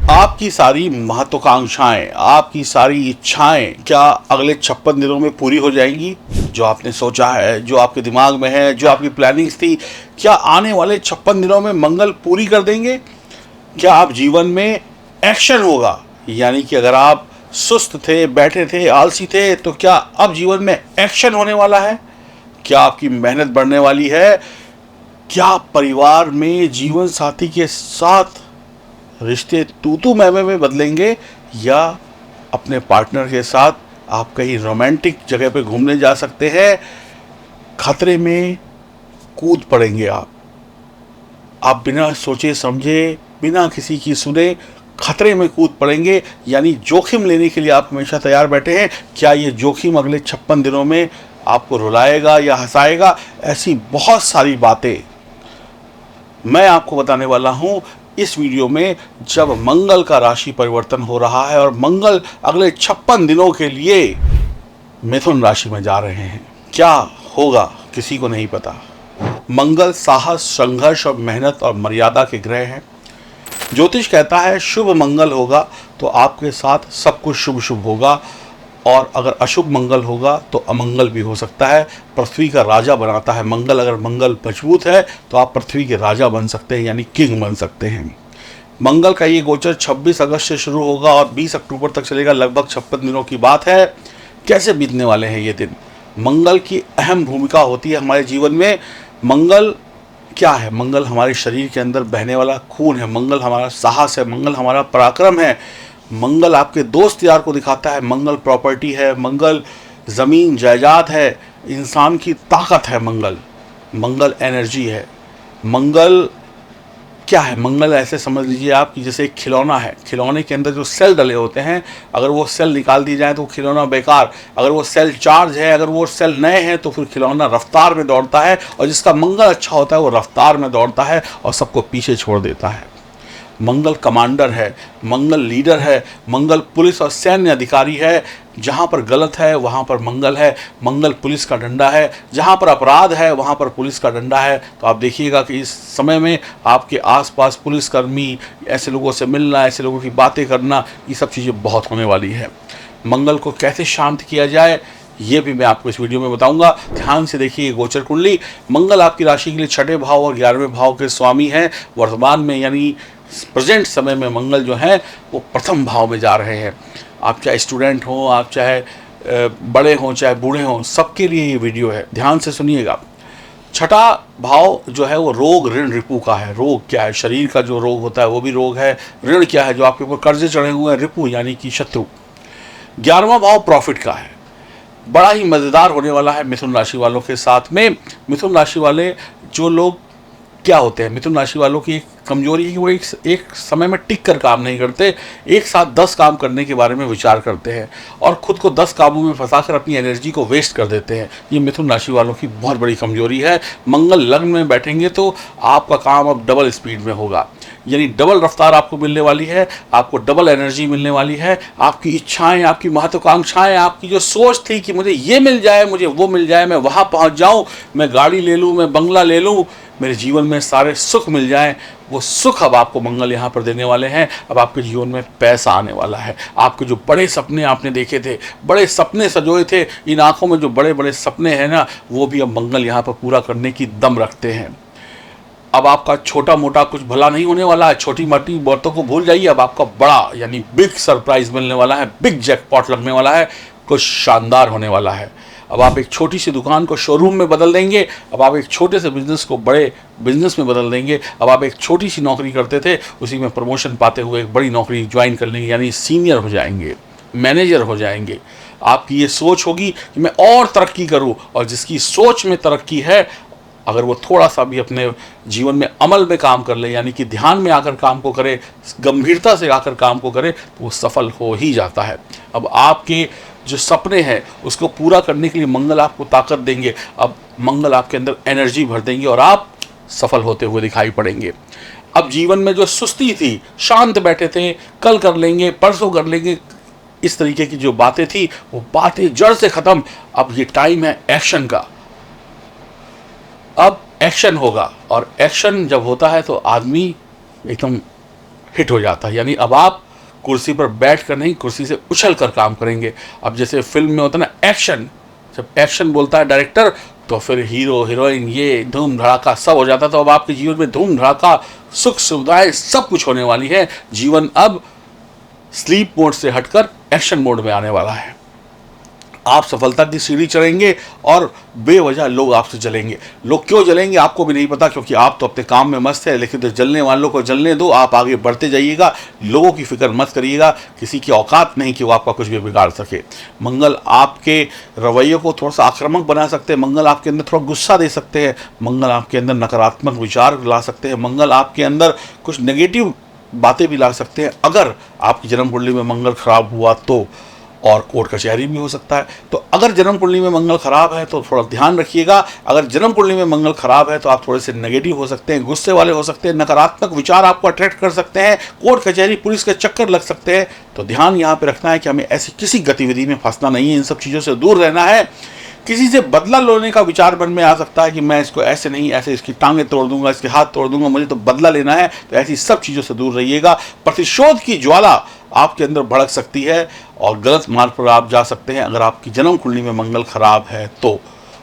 आपकी सारी महत्वाकांक्षाएं, आपकी सारी इच्छाएं क्या अगले 56 दिनों में पूरी हो जाएंगी? जो आपने सोचा है, जो आपके दिमाग में है, जो आपकी प्लानिंग्स थी, क्या आने वाले 56 दिनों में मंगल पूरी कर देंगे? क्या आप जीवन में एक्शन होगा, यानी कि अगर आप सुस्त थे, बैठे थे, आलसी थे, तो क्या अब जीवन में एक्शन होने वाला है? क्या आपकी मेहनत बढ़ने वाली है? क्या परिवार में जीवन साथी के साथ रिश्ते तू मैं में बदलेंगे, या अपने पार्टनर के साथ आप कहीं रोमांटिक जगह पे घूमने जा सकते हैं? खतरे में कूद पड़ेंगे आप बिना सोचे समझे, बिना किसी की सुने खतरे में कूद पड़ेंगे, यानी जोखिम लेने के लिए आप हमेशा तैयार बैठे हैं। क्या ये जोखिम अगले 56 दिनों में आपको रुलाएगा या हंसाएगा? ऐसी बहुत सारी बातें मैं आपको बताने वाला हूं इस वीडियो में, जब मंगल का राशि परिवर्तन हो रहा है और मंगल अगले 56 दिनों के लिए मिथुन राशि में जा रहे हैं। क्या होगा किसी को नहीं पता। मंगल साहस, संघर्ष और मेहनत और मर्यादा के ग्रह हैं। ज्योतिष कहता है शुभ मंगल होगा तो आपके साथ सब कुछ शुभ शुभ होगा, और अगर अशुभ मंगल होगा तो अमंगल भी हो सकता है। पृथ्वी का राजा बनाता है मंगल। अगर मंगल मजबूत है तो आप पृथ्वी के राजा बन सकते हैं, यानी किंग बन सकते हैं। मंगल का ये गोचर 26 अगस्त से शुरू होगा और 20 अक्टूबर तक चलेगा। लगभग 56 दिनों की बात है। कैसे बीतने वाले हैं ये दिन? मंगल की अहम भूमिका होती है हमारे जीवन में। मंगल क्या है? मंगल हमारे शरीर के अंदर बहने वाला खून है। मंगल हमारा साहस है। मंगल हमारा पराक्रम है। मंगल आपके दोस्त यार को दिखाता है। मंगल प्रॉपर्टी है। मंगल ज़मीन जायदाद है। इंसान की ताकत है। मंगल एनर्जी है। मंगल क्या है? मंगल ऐसे समझ लीजिए आप कि जैसे एक खिलौना है। खिलौने के अंदर जो सेल डले होते हैं, अगर वो सेल निकाल दिए जाए तो खिलौना बेकार। अगर वो सेल चार्ज है, अगर वो सेल नए हैं, तो फिर खिलौना रफ्तार में दौड़ता है, और जिसका मंगल अच्छा होता है वो रफ्तार में दौड़ता है और सबको पीछे छोड़ देता है। मंगल कमांडर है। मंगल लीडर है। मंगल पुलिस और सैन्य अधिकारी है। जहाँ पर गलत है वहाँ पर मंगल है। मंगल पुलिस का डंडा है। जहाँ पर अपराध है वहाँ पर पुलिस का डंडा है। तो आप देखिएगा कि इस समय में आपके आसपास पुलिसकर्मी, ऐसे लोगों से मिलना, ऐसे लोगों की बातें करना, ये सब चीज़ें बहुत होने वाली है। मंगल को कैसे शांत किया जाए ये भी मैं आपको इस वीडियो में बताऊंगा। ध्यान से देखिए गोचर कुंडली। मंगल आपकी राशि के लिए 6ठे भाव और 11वें भाव के स्वामी हैं। वर्तमान में यानी प्रेजेंट समय में मंगल जो है वो प्रथम भाव में जा रहे हैं। आप चाहे स्टूडेंट हो, आप चाहे बड़े हों, चाहे बूढ़े हों, सबके लिए ये वीडियो है। ध्यान से सुनिएगा। 6ठा भाव जो है वो रोग, ऋण, रिपू का है। रोग क्या है? शरीर का जो रोग होता है वो भी रोग है। ऋण क्या है? जो आपके ऊपर कर्जे चढ़े हुए हैं, रिपू यानी कि शत्रु। 11वां भाव प्रॉफिट का है। बड़ा ही मज़ेदार होने वाला है मिथुन राशि वालों के साथ में। मिथुन राशि वाले जो लोग क्या होते हैं, मिथुन राशि वालों की एक कमजोरी है कि वो एक समय में टिक कर काम नहीं करते। एक साथ 10 काम करने के बारे में विचार करते हैं और खुद को 10 कामों में फंसाकर अपनी एनर्जी को वेस्ट कर देते हैं। ये मिथुन राशि वालों की बहुत बड़ी कमजोरी है। मंगल लग्न में बैठेंगे तो आपका काम अब डबल स्पीड में होगा, यानी डबल रफ्तार आपको मिलने वाली है। आपको डबल एनर्जी मिलने वाली है। आपकी इच्छाएं, आपकी महत्वाकांक्षाएं, आपकी जो सोच थी कि मुझे ये मिल जाए, मुझे वो मिल जाए, मैं वहाँ पहुँच जाऊँ, मैं गाड़ी ले लूँ, मैं बंगला ले लूँ, मेरे जीवन में सारे सुख मिल जाएं, वो सुख अब आपको मंगल यहाँ पर देने वाले हैं। अब आपके जीवन में पैसा आने वाला है। आपके जो बड़े सपने आपने देखे थे, बड़े सपने सजोए थे, इन आंखों में जो बड़े बड़े सपने हैं ना, वो भी अब मंगल यहाँ पर पूरा करने की दम रखते हैं। अब आपका छोटा मोटा कुछ भला नहीं होने वाला है। छोटी मोटी बातों को भूल जाइए। अब आपका बड़ा यानी बिग सरप्राइज मिलने वाला है। बिग जैकपॉट लगने वाला है। कुछ शानदार होने वाला है। अब आप एक छोटी सी दुकान को शोरूम में बदल देंगे। अब आप एक छोटे से बिजनेस को बड़े बिजनेस में बदल देंगे। अब आप एक छोटी सी नौकरी करते थे, उसी में प्रमोशन पाते हुए एक बड़ी नौकरी ज्वाइन कर लेंगे, यानी सीनियर हो जाएंगे, मैनेजर हो जाएंगे। आपकी ये सोच होगी कि मैं और तरक्की करूं, और जिसकी सोच में तरक्की है, अगर वो थोड़ा सा भी अपने जीवन में अमल में काम कर ले, यानी कि ध्यान में आकर काम को करे, गंभीरता से आकर काम को करे, तो वो सफल हो ही जाता है। अब आपके जो सपने हैं उसको पूरा करने के लिए मंगल आपको ताकत देंगे। अब मंगल आपके अंदर एनर्जी भर देंगे और आप सफल होते हुए दिखाई पड़ेंगे। अब जीवन में जो सुस्ती थी, शांत बैठे थे, कल कर लेंगे, परसों कर लेंगे, इस तरीके की जो बातें थी, वो बातें जड़ से खत्म। अब ये टाइम है एक्शन का। अब एक्शन होगा, और एक्शन जब होता है तो आदमी एकदम हिट हो जाता है। यानी अब आप कुर्सी पर बैठ कर नहीं, कुर्सी से उछल कर काम करेंगे। अब जैसे फिल्म में होता है ना एक्शन, जब एक्शन बोलता है डायरेक्टर तो फिर हीरो हीरोइन ये धूम धड़ाका सब हो जाता है। तो अब आपके जीवन में धूम धड़ाका, सुख सुविधाएं सब कुछ होने वाली है। जीवन अब स्लीप मोड से हटकर एक्शन मोड में आने वाला है। आप सफलता की सीढ़ी चढ़ेंगे और बेवजह लोग आपसे जलेंगे। लोग क्यों जलेंगे आपको भी नहीं पता, क्योंकि आप तो अपने काम में मस्त है। लेकिन तो जलने वालों को जलने दो, आप आगे बढ़ते जाइएगा। लोगों की फिक्र मत करिएगा, किसी की औकात नहीं कि वो आपका कुछ भी बिगाड़ सके। मंगल आपके रवैये को थोड़ा सा आक्रामक बना सकते हैं। मंगल आपके अंदर थोड़ा गुस्सा दे सकते हैं। मंगल आपके अंदर नकारात्मक विचार ला सकते हैं। मंगल आपके अंदर कुछ नेगेटिव बातें भी ला सकते हैं। अगर आपकी जन्म कुंडली में मंगल खराब हुआ तो, और कोर्ट कचहरी भी हो सकता है। तो अगर जन्म कुंडली में मंगल खराब है तो थोड़ा ध्यान रखिएगा। अगर जन्म कुंडली में मंगल खराब है तो आप थोड़े से नेगेटिव हो सकते हैं, गुस्से वाले हो सकते हैं, नकारात्मक विचार आपको अट्रैक्ट कर सकते हैं, कोर्ट कचहरी पुलिस के चक्कर लग सकते हैं। तो ध्यान यहाँ पे रखना है कि हमें ऐसी किसी गतिविधि में फंसना नहीं है, इन सब चीज़ों से दूर रहना है। किसी से बदला लेने का विचार मन में आ सकता है कि मैं इसको ऐसे नहीं, ऐसे इसकी टांगें तोड़ दूंगा, इसके हाथ तोड़ दूंगा, मुझे तो बदला लेना है। तो ऐसी सब चीज़ों से दूर रहिएगा। प्रतिशोध की ज्वाला आपके अंदर भड़क सकती है और गलत मार्ग पर आप जा सकते हैं अगर आपकी जन्म कुंडली में मंगल खराब है तो।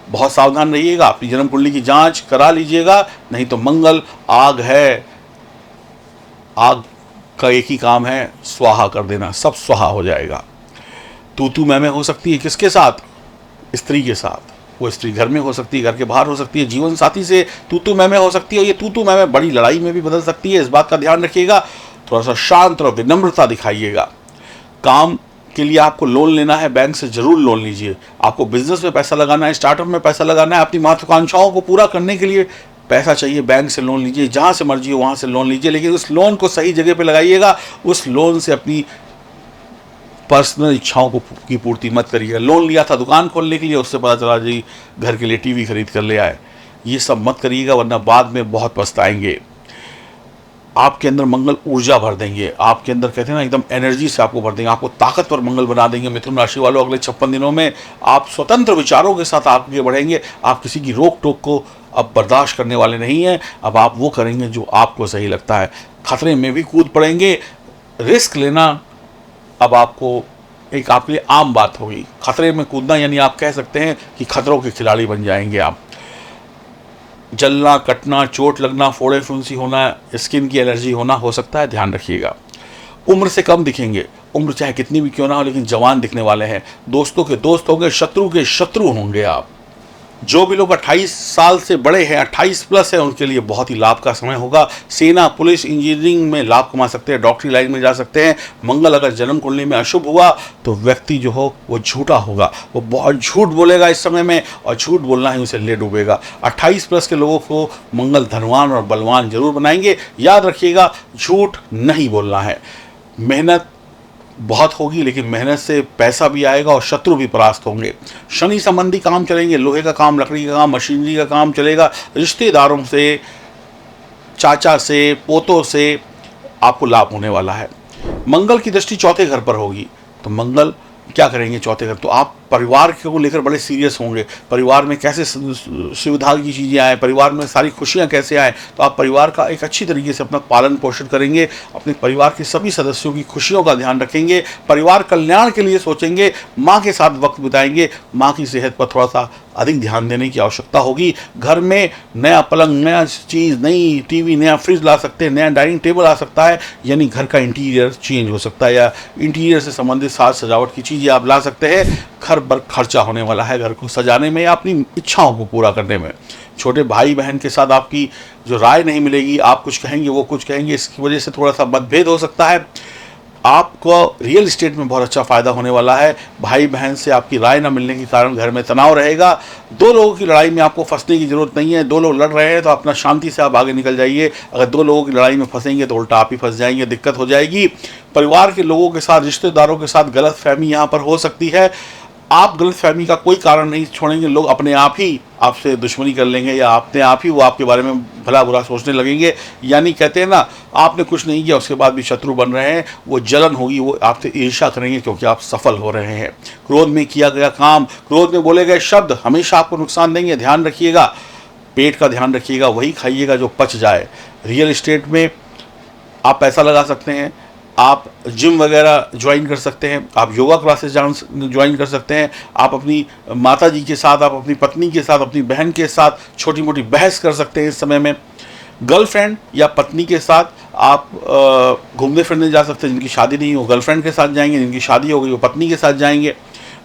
बहुत सावधान रहिएगा, अपनी जन्म कुंडली की जांच करा लीजिएगा, नहीं तो मंगल आग है, आग का एक ही काम है स्वाहा कर देना, सब स्वाहा हो जाएगा। तू मैं हो सकती है किसके साथ? स्त्री के साथ। वो स्त्री घर में हो सकती है, घर के बाहर हो सकती है, जीवन साथी से तू मैं हो सकती है। ये तू मैं बड़ी लड़ाई में भी बदल सकती है, इस बात का ध्यान रखिएगा। थोड़ा सा शांत और विनम्रता दिखाइएगा। काम के लिए आपको लोन लेना है, बैंक से जरूर लोन लीजिए। आपको बिजनेस में पैसा लगाना है, स्टार्टअप में पैसा लगाना है, अपनी महत्वाकांक्षाओं को पूरा करने के लिए पैसा चाहिए, बैंक से लोन लीजिए। जहाँ से मर्जी हो वहाँ से लोन लीजिए, लेकिन उस लोन को सही जगह पे लगाइएगा। उस लोन से अपनी पर्सनल इच्छाओं को की पूर्ति मत करिएगा। लोन लिया था दुकान खोलने के लिए, उससे पता चला जी घर के लिए टीवी खरीद कर ले आए। ये सब मत करिएगा, वरना बाद में बहुत पछताएंगे। आपके अंदर मंगल ऊर्जा भर देंगे, आपके अंदर कहते हैं ना एकदम एनर्जी से आपको भर देंगे, आपको ताकतवर मंगल बना देंगे। मिथुन राशि वालों, अगले 56 दिनों में आप स्वतंत्र विचारों के साथ आगे बढ़ेंगे। आप किसी की रोक टोक को अब बर्दाश्त करने वाले नहीं हैं। अब आप वो करेंगे जो आपको सही लगता है। खतरे में भी कूद पड़ेंगे। रिस्क लेना अब आपको एक आपके लिए आम बात होगी। खतरे में कूदना यानी आप कह सकते हैं कि खतरों के खिलाड़ी बन जाएंगे आप। जलना, कटना, चोट लगना, फोड़े फुंसी होना, स्किन की एलर्जी होना हो सकता है, ध्यान रखिएगा। उम्र से कम दिखेंगे, उम्र चाहे कितनी भी क्यों ना हो, लेकिन जवान दिखने वाले हैं। दोस्तों के दोस्त होंगे, शत्रु के शत्रु होंगे आप। जो भी लोग 28 साल से बड़े हैं, 28 प्लस है, उनके लिए बहुत ही लाभ का समय होगा। सेना, पुलिस, इंजीनियरिंग में लाभ कमा सकते हैं, डॉक्टरी लाइन में जा सकते हैं। मंगल अगर जन्म कुंडली में अशुभ हुआ तो व्यक्ति जो हो वो झूठा होगा, वो बहुत झूठ बोलेगा इस समय में, और झूठ बोलना ही उसे ले डूबेगा। 28 प्लस के लोगों को मंगल धनवान और बलवान जरूर बनाएंगे। याद रखिएगा, झूठ नहीं बोलना है। मेहनत बहुत होगी, लेकिन मेहनत से पैसा भी आएगा और शत्रु भी परास्त होंगे। शनि संबंधी काम चलेंगे, लोहे का काम, लकड़ी का काम, मशीनरी का काम चलेगा। रिश्तेदारों से, चाचा से, पोतों से आपको लाभ होने वाला है। मंगल की दृष्टि चौथे घर पर होगी, तो मंगल क्या करेंगे चौथे घर? तो आप परिवार को लेकर बड़े सीरियस होंगे। परिवार में कैसे सुविधा की चीज़ें आए, परिवार में सारी खुशियां कैसे आए, तो आप परिवार का एक अच्छी तरीके से अपना पालन पोषण करेंगे। अपने परिवार के सभी सदस्यों की खुशियों का ध्यान रखेंगे। परिवार कल्याण के लिए सोचेंगे। माँ के साथ वक्त बिताएंगे। माँ की सेहत पर थोड़ा सा अधिक ध्यान देने की आवश्यकता होगी। घर में नया पलंग, नया चीज़, नई टीवी, नया फ्रिज ला सकते हैं, नया डाइनिंग टेबल आ सकता है, यानी घर का इंटीरियर चेंज हो सकता है, या इंटीरियर से संबंधित साज सजावट की चीज़ें आप ला सकते हैं। घर पर खर्चा होने वाला है, घर को सजाने में या अपनी इच्छाओं को पूरा करने में। छोटे भाई बहन के साथ आपकी जो राय नहीं मिलेगी, आप कुछ कहेंगे वो कुछ कहेंगे, इसकी वजह से थोड़ा सा मतभेद हो सकता है। आपको रियल एस्टेट में बहुत अच्छा फायदा होने वाला है। भाई बहन से आपकी राय न मिलने के कारण घर में तनाव रहेगा। दो लोगों की लड़ाई में आपको फंसने की जरूरत नहीं है। दो लोग लड़ रहे हैं तो अपना शांति से आप आगे निकल जाइए। अगर दो लोगों की लड़ाई में फंसेंगे तो उल्टा आप ही फंस जाएंगे, दिक्कत हो जाएगी। परिवार के लोगों के साथ, रिश्तेदारों के साथ गलतफहमी यहाँ पर हो सकती है। आप गलतफहमी का कोई कारण नहीं छोड़ेंगे, लोग अपने आप ही आपसे दुश्मनी कर लेंगे, या अपने आप ही वो आपके बारे में भला बुरा सोचने लगेंगे। यानी कहते हैं ना, आपने कुछ नहीं किया उसके बाद भी शत्रु बन रहे हैं। वो जलन होगी, वो आपसे ईर्ष्या करेंगे क्योंकि आप सफल हो रहे हैं। क्रोध में किया गया काम, क्रोध में बोले गए शब्द हमेशा आपको नुकसान देंगे, ध्यान रखिएगा। पेट का ध्यान रखिएगा, वही खाइएगा जो पच जाए। रियल एस्टेट में आप पैसा लगा सकते हैं, आप जिम वगैरह ज्वाइन कर सकते हैं, आप योगा क्लासेस ज्वाइन कर सकते हैं, आप अपनी माता जी के साथ, आप अपनी पत्नी के साथ, अपनी बहन के साथ छोटी मोटी बहस कर सकते हैं। इस समय में गर्लफ्रेंड या पत्नी के साथ आप घूमने फिरने जा सकते हैं। जिनकी शादी नहीं हो गर्लफ्रेंड के साथ जाएंगे, जिनकी शादी हो गई वो पत्नी के साथ जाएंगे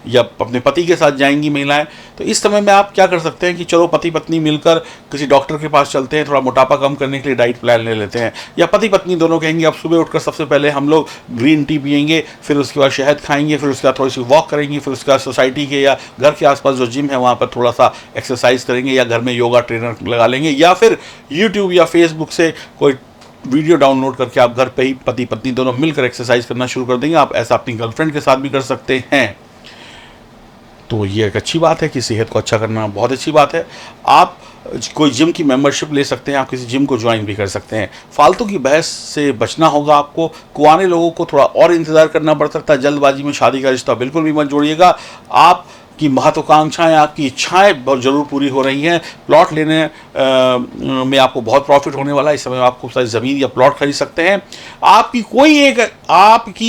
या अपने पति के साथ जाएंगी महिलाएं। तो इस समय में आप क्या कर सकते हैं कि चलो पति पत्नी मिलकर किसी डॉक्टर के पास चलते हैं, थोड़ा मोटापा कम करने के लिए डाइट प्लान ले लेते हैं। या पति पत्नी दोनों कहेंगे अब सुबह उठकर सबसे पहले हम लोग ग्रीन टी पियेंगे, फिर उसके बाद शहद खाएंगे, फिर उसके बाद थोड़ी सी वॉक करेंगे, फिर उसके बाद सोसाइटी के या घर के आसपास जो जिम है वहाँ पर थोड़ा सा एक्सरसाइज करेंगे, या घर में योगा ट्रेनर लगा लेंगे, या फिर यूट्यूब या फेसबुक से कोई वीडियो डाउनलोड करके आप घर पे ही पति पत्नी दोनों मिलकर एक्सरसाइज करना शुरू कर देंगे। आप ऐसा अपनी गर्लफ्रेंड के साथ भी कर सकते हैं। तो ये एक अच्छी बात है कि सेहत को अच्छा करना बहुत अच्छी बात है। आप कोई जिम की मेंबरशिप ले सकते हैं, आप किसी जिम को ज्वाइन भी कर सकते हैं। फालतू की बहस से बचना होगा आपको। कुआने लोगों को थोड़ा और इंतज़ार करना पड़ सकता है। जल्दबाजी में शादी का रिश्ता बिल्कुल भी मत जोड़िएगा। आप की महत्वाकांक्षाएं, आपकी इच्छाएं बहुत ज़रूर पूरी हो रही हैं। प्लॉट लेने में आपको बहुत प्रॉफिट होने वाला है। इस समय आप खूब सारी ज़मीन या प्लॉट खरीद सकते हैं। आपकी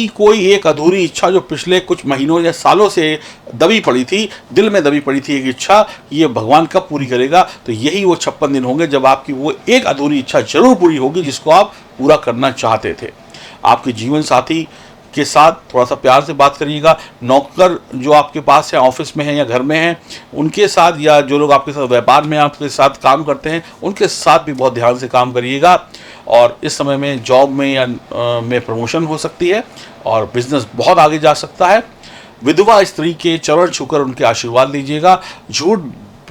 कोई एक अधूरी इच्छा जो पिछले कुछ महीनों या सालों से दबी पड़ी थी, दिल में दबी पड़ी थी एक इच्छा, ये भगवान कब पूरी करेगा? तो यही वो 56 दिन होंगे जब आपकी वो एक अधूरी इच्छा जरूर पूरी होगी जिसको आप पूरा करना चाहते थे। आपके जीवन साथी के साथ थोड़ा सा प्यार से बात करिएगा। नौकर जो आपके पास है, ऑफिस में है या घर में है, उनके साथ, या जो लोग आपके साथ व्यापार में आपके साथ काम करते हैं, उनके साथ भी बहुत ध्यान से काम करिएगा। और इस समय में जॉब में या में प्रमोशन हो सकती है और बिजनेस बहुत आगे जा सकता है। विधवा स्त्री के चरण छूकर उनके आशीर्वाद लीजिएगा। झूठ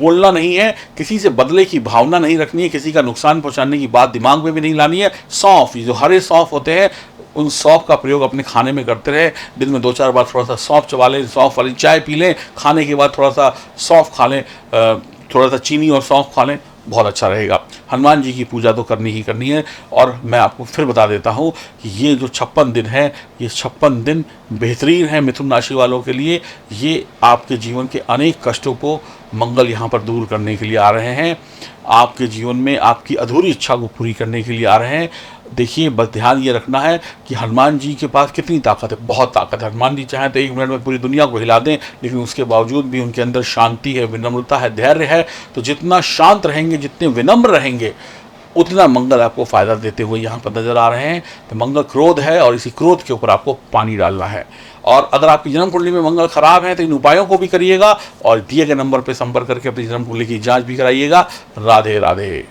बोलना नहीं है, किसी से बदले की भावना नहीं रखनी है, किसी का नुकसान पहुंचाने की बात दिमाग में भी नहीं लानी है। सौंफ, जो हरे सौंफ होते हैं, उन सौंफ का प्रयोग अपने खाने में करते रहे। दिन में 2-4 बार थोड़ा सा सौंफ चबा लें, सौंफ वाली चाय पी लें, खाने के बाद थोड़ा सा सौंफ खा लें, थोड़ा सा चीनी और सौंफ खा लें, बहुत अच्छा रहेगा। हनुमान जी की पूजा तो करनी ही करनी है। और मैं आपको फिर बता देता हूँ कि ये जो 56 दिन है, ये 56 दिन बेहतरीन है मिथुन राशि वालों के लिए। ये आपके जीवन के अनेक कष्टों को मंगल यहाँ पर दूर करने के लिए आ रहे हैं। आपके जीवन में आपकी अधूरी इच्छा को पूरी करने के लिए आ रहे हैं। देखिए, बस ध्यान ये रखना है कि हनुमान जी के पास कितनी ताकत है, बहुत ताकत है। हनुमान जी चाहें तो 1 मिनट में पूरी दुनिया को हिला दें, लेकिन उसके बावजूद भी उनके अंदर शांति है, विनम्रता है, धैर्य है। तो जितना शांत रहेंगे, जितने विनम्र रहेंगे, उतना मंगल आपको फ़ायदा देते हुए यहाँ पर नजर आ रहे हैं। तो मंगल क्रोध है और इसी क्रोध के ऊपर आपको पानी डालना है। और अगर आपकी जन्म कुंडली में मंगल खराब है तो इन उपायों को भी करिएगा और दिए गए नंबर पर संपर्क करके अपनी जन्म कुंडली की जाँच भी कराइएगा। राधे राधे।